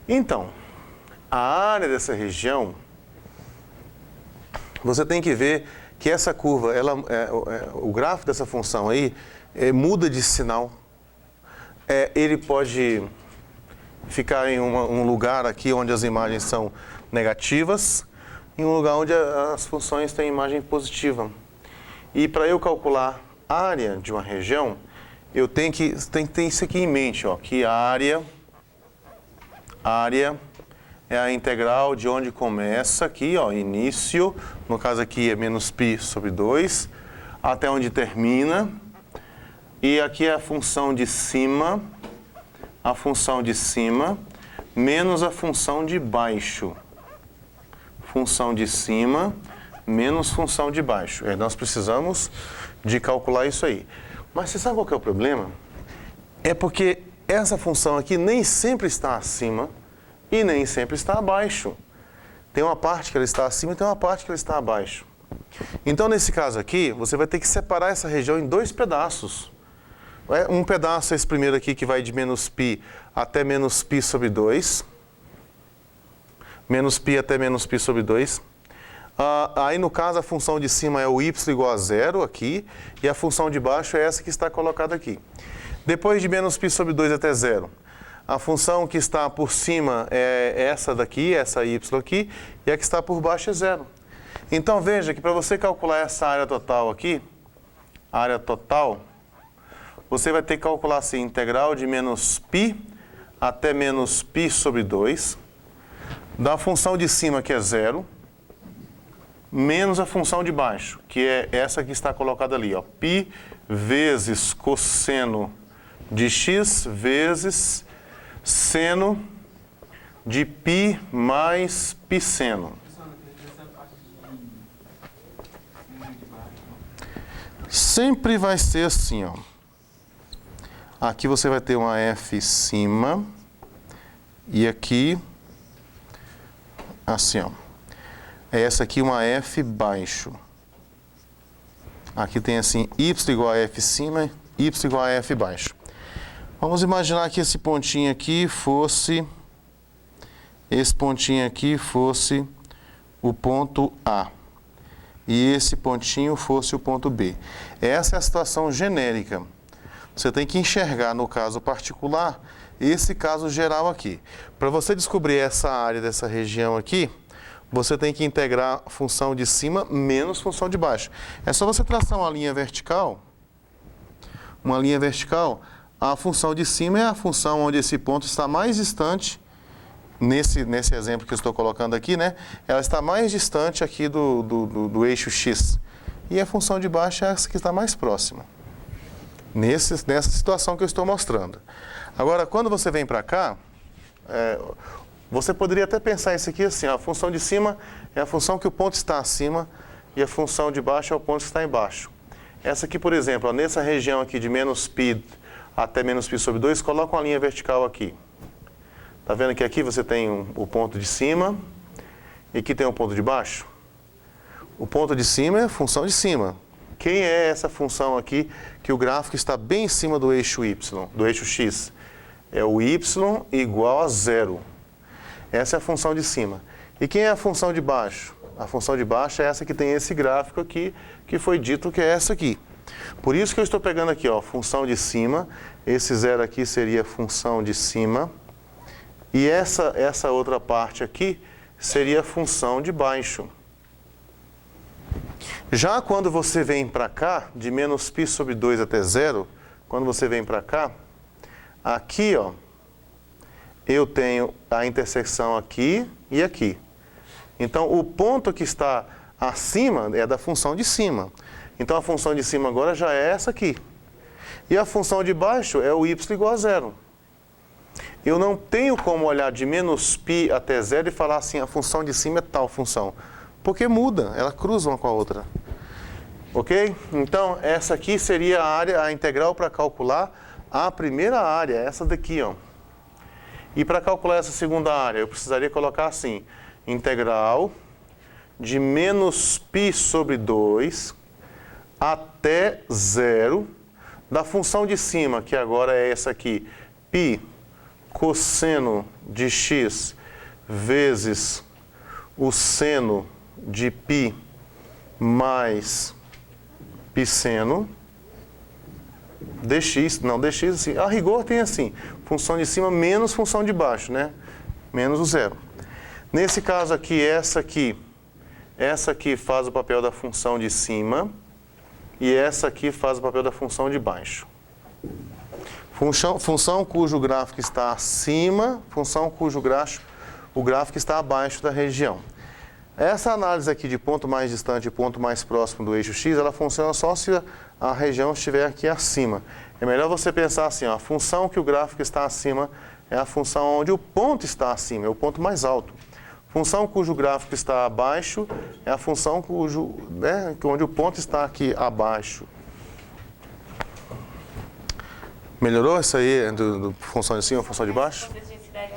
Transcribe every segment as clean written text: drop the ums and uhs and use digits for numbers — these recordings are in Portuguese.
Então, a área dessa região, você tem que ver que essa curva, o gráfico dessa função aí, muda de sinal. Ele pode ficar em um lugar aqui onde as imagens são negativas, em um lugar onde as funções têm imagem positiva. E para eu calcular a área de uma região, eu tenho que ter isso aqui em mente, ó, que área é a integral de onde começa aqui, ó, início, no caso aqui é menos π sobre 2, até onde termina. E aqui é a função de cima menos a função de baixo. Função de cima menos função de baixo. Nós precisamos de calcular isso aí. Mas você sabe qual que é o problema? É porque essa função aqui nem sempre está acima e nem sempre está abaixo. Tem uma parte que ela está acima e tem uma parte que ela está abaixo. Então, nesse caso aqui, você vai ter que separar essa região em dois pedaços. Um pedaço é esse primeiro aqui, que vai de menos π até menos π sobre 2. Menos π até menos π sobre 2. Aí, no caso, a função de cima é o y igual a 0 aqui, e a função de baixo é essa que está colocada aqui. Depois de menos π sobre 2 até 0, a função que está por cima é essa daqui, essa y aqui, e a que está por baixo é 0. Então, veja que para você calcular essa área total aqui, área total, você vai ter que calcular assim, integral de menos π até menos π sobre 2, da função de cima, que é 0, menos a função de baixo, que é essa que está colocada ali, ó, π vezes cosseno de x vezes seno de π mais πseno. Sempre vai ser assim, ó. Aqui você vai ter uma f cima e aqui assim, ó. Essa aqui uma f baixo. Aqui tem assim y igual a f cima, y igual a f baixo. Vamos imaginar que esse pontinho aqui fosse o ponto A. E esse pontinho fosse o ponto B. Essa é a situação genérica. Você tem que enxergar, no caso particular, esse caso geral aqui. Para você descobrir essa área dessa região aqui, você tem que integrar a função de cima menos função de baixo. É só você traçar uma linha vertical. A função de cima é a função onde esse ponto está mais distante. Nesse exemplo que eu estou colocando aqui, né? Ela está mais distante aqui do eixo x. E a função de baixo é essa que está mais próxima. Nessa situação que eu estou mostrando. Agora, quando você vem para cá, você poderia até pensar isso aqui assim, a função de cima é a função que o ponto está acima e a função de baixo é o ponto que está embaixo. Essa aqui, por exemplo, ó, nessa região aqui de menos π até menos π sobre 2, coloca uma linha vertical aqui. Está vendo que aqui você tem o ponto de cima e aqui tem o ponto de baixo? O ponto de cima é a função de cima. Quem é essa função aqui que o gráfico está bem em cima do eixo y, do eixo x? É o y igual a 0. Essa é a função de cima. E quem é a função de baixo? A função de baixo é essa que tem esse gráfico aqui, que foi dito que é essa aqui. Por isso que eu estou pegando aqui, ó, função de cima. Esse 0 aqui seria a função de cima. E essa outra parte aqui seria a função de baixo. Já quando você vem para cá, de menos π sobre 2 até 0, quando você vem para cá, aqui, ó, eu tenho a intersecção aqui e aqui. Então, o ponto que está acima é da função de cima. Então, a função de cima agora já é essa aqui. E a função de baixo é o y igual a 0. Eu não tenho como olhar de menos π até 0 e falar assim, a função de cima é tal função. Porque muda, ela cruza uma com a outra. Ok? Então, essa aqui seria a área, a integral para calcular a primeira área, essa daqui, ó. E para calcular essa segunda área, eu precisaria colocar assim, integral de menos π sobre 2 até 0 da função de cima, que agora é essa aqui, π cosseno de x vezes o seno de π mais πseno dx, não, dx assim, a rigor tem assim, função de cima menos função de baixo, né? Menos o zero. Nesse caso aqui, essa aqui faz o papel da função de cima e essa aqui faz o papel da função de baixo. Função cujo gráfico está acima, função cujo o gráfico está abaixo da região. Essa análise aqui de ponto mais distante e ponto mais próximo do eixo x, ela funciona só se a região estiver aqui acima. É melhor você pensar assim, ó, a função que o gráfico está acima é a função onde o ponto está acima, é o ponto mais alto. Função cujo gráfico está abaixo é a função onde o ponto está aqui abaixo. Melhorou isso aí do função de cima e função de baixo? Às vezes a gente pega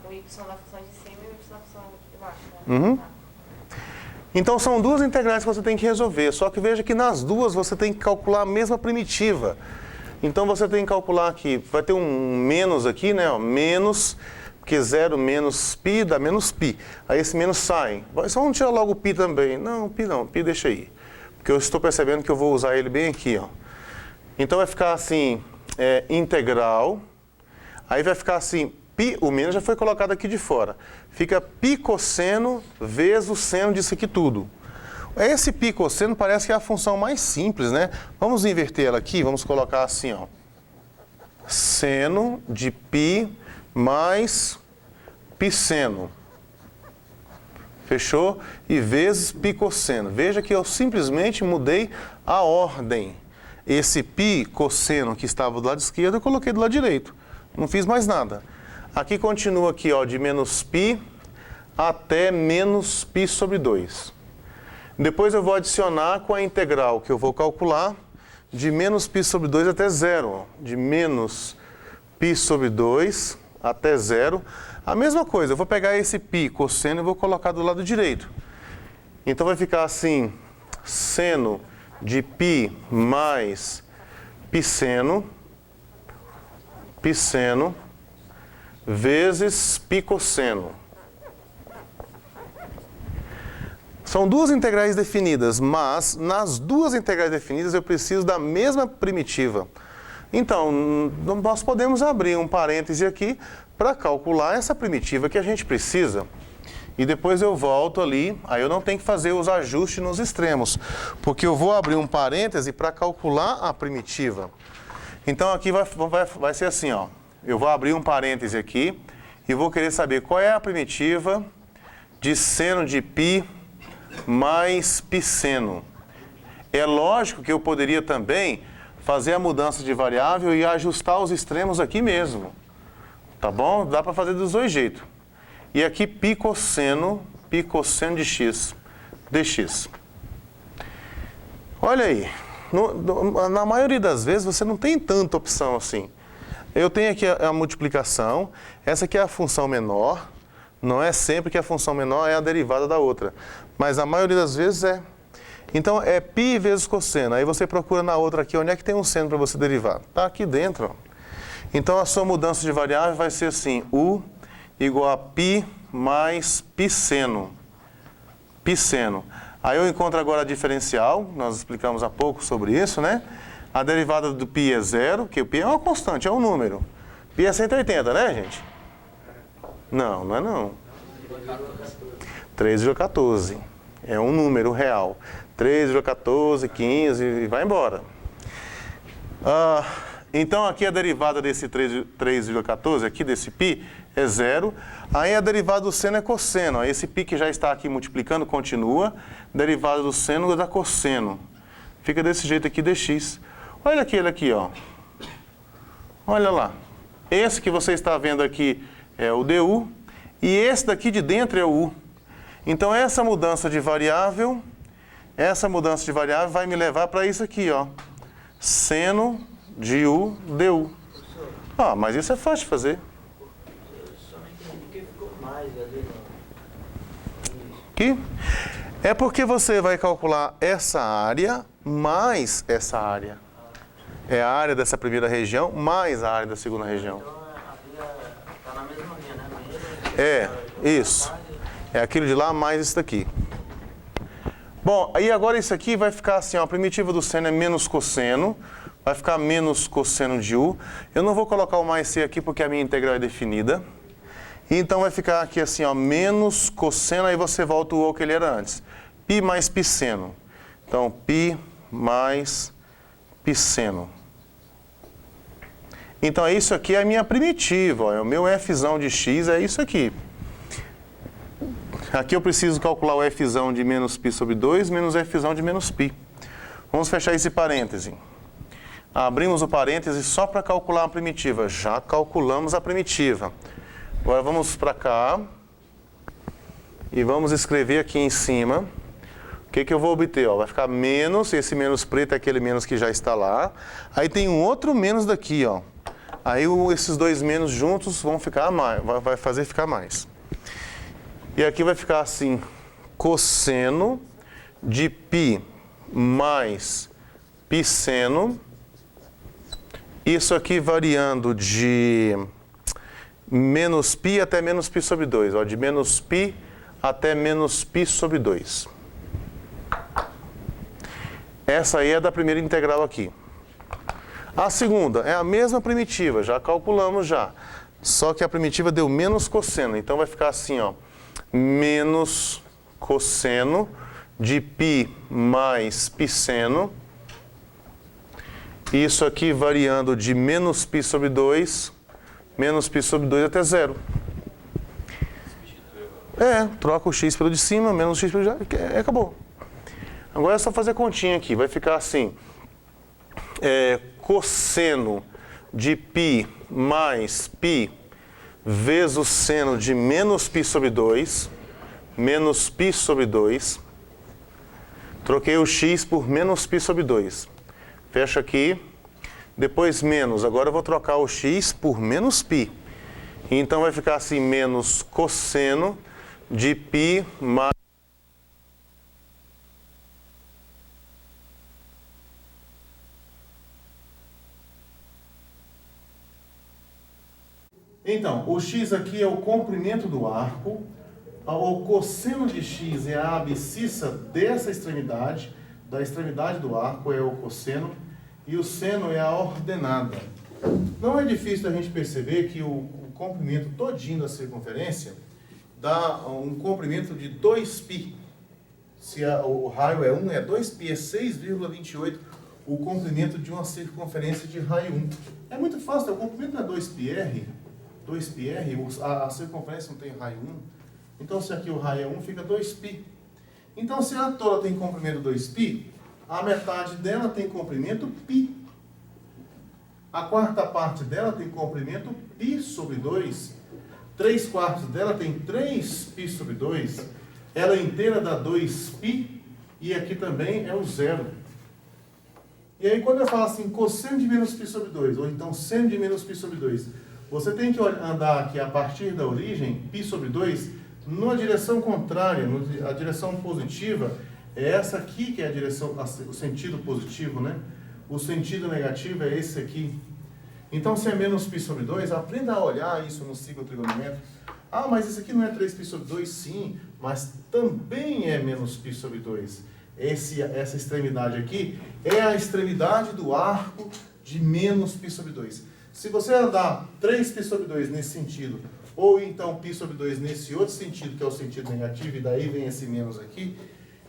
o y da função de cima e o y da função de baixo, né? Uhum. Então são duas integrais que você tem que resolver, só que veja que nas duas você tem que calcular a mesma primitiva. Então você tem que calcular aqui, vai ter um menos aqui, né? Ó, menos, porque 0 menos π dá menos π. Aí esse menos sai. Só vamos tirar logo o π também. Não, π deixa aí. Porque eu estou percebendo que eu vou usar ele bem aqui, ó. Então vai ficar assim, integral. Aí vai ficar assim, π, o menos já foi colocado aqui de fora. Fica π cosseno vezes o seno disso aqui tudo. Esse π cosseno parece que é a função mais simples, né? Vamos inverter ela aqui, vamos colocar assim, ó. Seno de π mais πseno. Fechou? E vezes π cosseno. Veja que eu simplesmente mudei a ordem. Esse π cosseno que estava do lado esquerdo, eu coloquei do lado direito. Não fiz mais nada. Aqui continua aqui, ó, de menos π até menos π sobre 2. Depois eu vou adicionar com a integral que eu vou calcular de menos π sobre 2 até 0. Ó, de menos π sobre 2 até 0. A mesma coisa, eu vou pegar esse π cosseno e vou colocar do lado direito. Então vai ficar assim, seno de π mais πseno vezes π cosseno. São duas integrais definidas, mas nas duas integrais definidas eu preciso da mesma primitiva. Então, nós podemos abrir um parêntese aqui para calcular essa primitiva que a gente precisa. E depois eu volto ali, aí eu não tenho que fazer os ajustes nos extremos, porque eu vou abrir um parêntese para calcular a primitiva. Então aqui vai ser assim, ó. Eu vou abrir um parêntese aqui e vou querer saber qual é a primitiva de seno de π mais πseno. É lógico que eu poderia também fazer a mudança de variável e ajustar os extremos aqui mesmo. Tá bom? Dá para fazer dos dois jeitos. E aqui π cosseno de x dx. Olha aí, na maioria das vezes você não tem tanta opção assim. Eu tenho aqui a multiplicação, essa aqui é a função menor, não é sempre que a função menor é a derivada da outra, mas a maioria das vezes é. Então é π vezes cosseno, aí você procura na outra aqui, onde é que tem um seno para você derivar? Está aqui dentro. Ó. Então a sua mudança de variável vai ser assim, u igual a π mais πseno. Aí eu encontro agora a diferencial, nós explicamos há pouco sobre isso, né? A derivada do π é 0, que o π é uma constante, é um número. π é 180, né, gente? Não, não é não. 3,14. É um número real. 3,14, 15 e vai embora. Então aqui a derivada desse 3,14, aqui desse π, é 0. Aí a derivada do seno é cosseno. Esse π que já está aqui multiplicando continua. Derivada do seno é da cosseno. Fica desse jeito aqui, dx. Olha aquele aqui, ó. Olha lá. Esse que você está vendo aqui é o du. E esse daqui de dentro é o u. Então essa mudança de variável vai me levar para isso aqui, ó. Seno de u du. Ah, mas isso é fácil de fazer. Aqui? É porque você vai calcular essa área mais essa área. É a área dessa primeira região mais a área da segunda região. Então, havia É, isso. É aquilo de lá mais isso daqui. Bom, aí agora isso aqui vai ficar assim, ó, a primitiva do seno é menos cosseno, vai ficar menos cosseno de U. Eu não vou colocar o mais C aqui porque a minha integral é definida. E então vai ficar aqui assim, ó, menos cosseno, aí você volta o O que ele era antes. Π mais π seno. Então, π mais π seno. Então, isso aqui é a minha primitiva, ó, é o meu Fzão de x, é isso aqui. Aqui eu preciso calcular o Fzão de menos π sobre 2 menos Fzão de menos π. Vamos fechar esse parêntese. Abrimos o parêntese só para calcular a primitiva. Já calculamos a primitiva. Agora vamos para cá. E vamos escrever aqui em cima. O que eu vou obter? Ó, vai ficar menos, esse menos preto é aquele menos que já está lá. Aí tem um outro menos daqui, ó. Aí esses dois menos juntos vão ficar mais, vai fazer ficar mais. E aqui vai ficar assim, cosseno de π mais π seno. Isso aqui variando de menos π até menos π sobre 2. Ó, de menos π até menos π sobre 2. Essa aí é da primeira integral aqui. A segunda é a mesma primitiva, já calculamos já. Só que a primitiva deu menos cosseno. Então vai ficar assim, ó. Menos cosseno de π mais π seno. Isso aqui variando de menos π sobre 2, menos π sobre 2 até zero. Troca o x pelo de cima, menos o x pelo de baixo, acabou. Agora é só fazer a continha aqui, vai ficar assim. Cosseno de π mais π vezes o seno de menos π sobre 2, menos π sobre 2. Troquei o x por menos π sobre 2. Fecha aqui. Depois menos. Agora eu vou trocar o x por menos π. Então vai ficar assim, menos cosseno de π mais... Então, o x aqui é o comprimento do arco, o cosseno de x é a abscissa dessa extremidade, da extremidade do arco é o cosseno, e o seno é a ordenada. Não é difícil a gente perceber que o comprimento todinho da circunferência dá um comprimento de 2π. Se o raio é 1, é 2π, é 6,28 o comprimento de uma circunferência de raio 1. É muito fácil, o comprimento é 2πr, a circunferência não tem raio 1, então se aqui o raio é 1, fica 2π. Então se a toda tem comprimento 2π, a metade dela tem comprimento π. A quarta parte dela tem comprimento π sobre 2. 3/4 dela tem 3π sobre 2. Ela inteira dá 2π. E aqui também é o zero. E aí quando eu falo assim, cosseno de menos π sobre 2, ou então seno de menos π sobre 2, você tem que andar aqui a partir da origem, π sobre 2, numa direção contrária, a direção positiva. É essa aqui que é a direção, o sentido positivo, né? O sentido negativo é esse aqui. Então, se é menos π sobre 2, aprenda a olhar isso no ciclo trigonométrico. Ah, mas isso aqui não é 3π sobre 2? Sim, mas também é menos π sobre 2. Essa extremidade aqui é a extremidade do arco de menos π sobre 2. Se você andar 3π sobre 2 nesse sentido, ou então π sobre 2 nesse outro sentido, que é o sentido negativo, e daí vem esse menos aqui,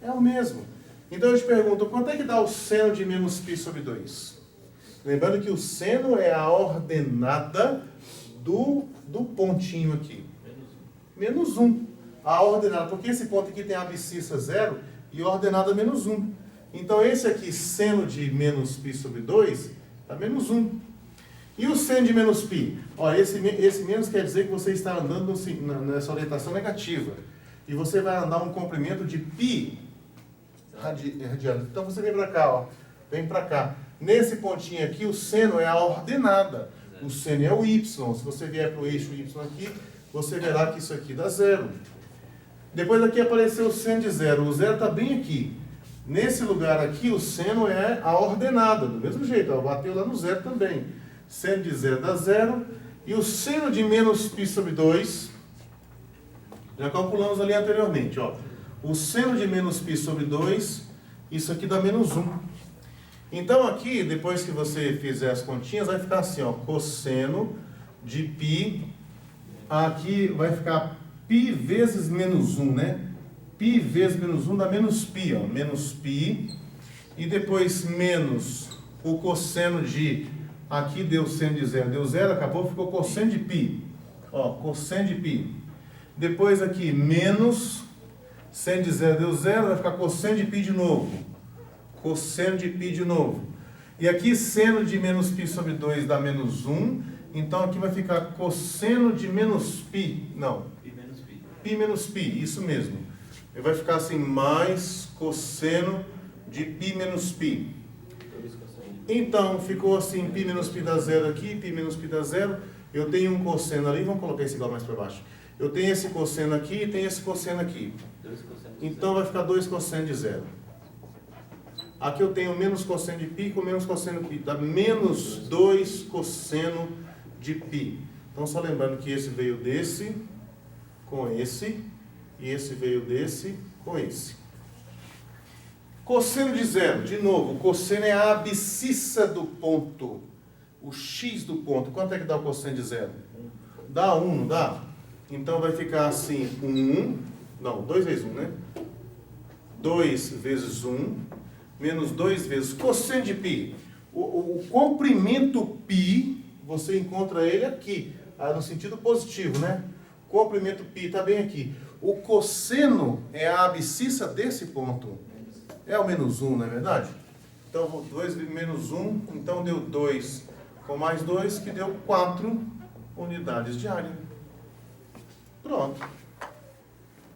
é o mesmo. Então eu te pergunto, quanto é que dá o seno de menos π sobre 2? Lembrando que o seno é a ordenada do pontinho aqui. Menos 1. A ordenada, porque esse ponto aqui tem a abscissa 0 e a ordenada menos 1. Então esse aqui, seno de menos π sobre 2, dá menos 1. E o seno de menos π? Olha, esse menos quer dizer que você está andando nessa orientação negativa. E você vai andar um comprimento de π radiano. Então você vem para cá, ó. Vem para cá. Nesse pontinho aqui, o seno é a ordenada. O seno é o y. Se você vier para o eixo y aqui, você verá que isso aqui dá zero. Depois aqui apareceu o seno de zero. O zero está bem aqui. Nesse lugar aqui, o seno é a ordenada. Do mesmo jeito, ó, bateu lá no zero também. Seno de zero dá zero. E o seno de menos π sobre 2, Já calculamos ali anteriormente, ó. O seno de menos π sobre 2, isso aqui dá menos 1. Então aqui, depois que você fizer as continhas, vai ficar assim, ó, cosseno de π, aqui vai ficar π vezes menos 1, né? Π vezes menos 1 dá menos π, ó, menos π, e depois menos o cosseno de, aqui deu seno de 0, deu 0, acabou, ficou cosseno de π, ó, cosseno de π. Depois aqui, menos, seno de 0 deu 0, vai ficar cosseno de π de novo, cosseno de π de novo. E aqui, seno de menos π sobre 2 dá menos 1, então aqui vai ficar cosseno de menos π, não, π menos π, isso mesmo. E vai ficar assim, mais cosseno de π menos π. Então, ficou assim, π menos π dá 0 aqui, π menos π dá 0. Eu tenho um cosseno ali, vamos colocar esse igual mais para baixo. Eu tenho esse cosseno aqui e tenho esse cosseno aqui. Então, vai ficar 2 cosseno de 0. Aqui eu tenho menos cosseno de π com menos cosseno de π. Dá menos 2 cosseno de π. Então, só lembrando que esse veio desse com esse. E esse veio desse com esse. Cosseno de 0, de novo, o cosseno é a abscissa do ponto. O x do ponto. Quanto é que dá o cosseno de 0? Dá 1, não dá? Então vai ficar assim, 1, não, 2 vezes 1, né? 2 vezes 1, menos 2 vezes cosseno de π. O comprimento π, você encontra ele aqui, no sentido positivo, né? Comprimento π está bem aqui. O cosseno é a abscissa desse ponto. É o menos 1, não é verdade? Então, 2 menos 1, então deu 2 com mais 2, que deu 4 unidades de área. Pronto.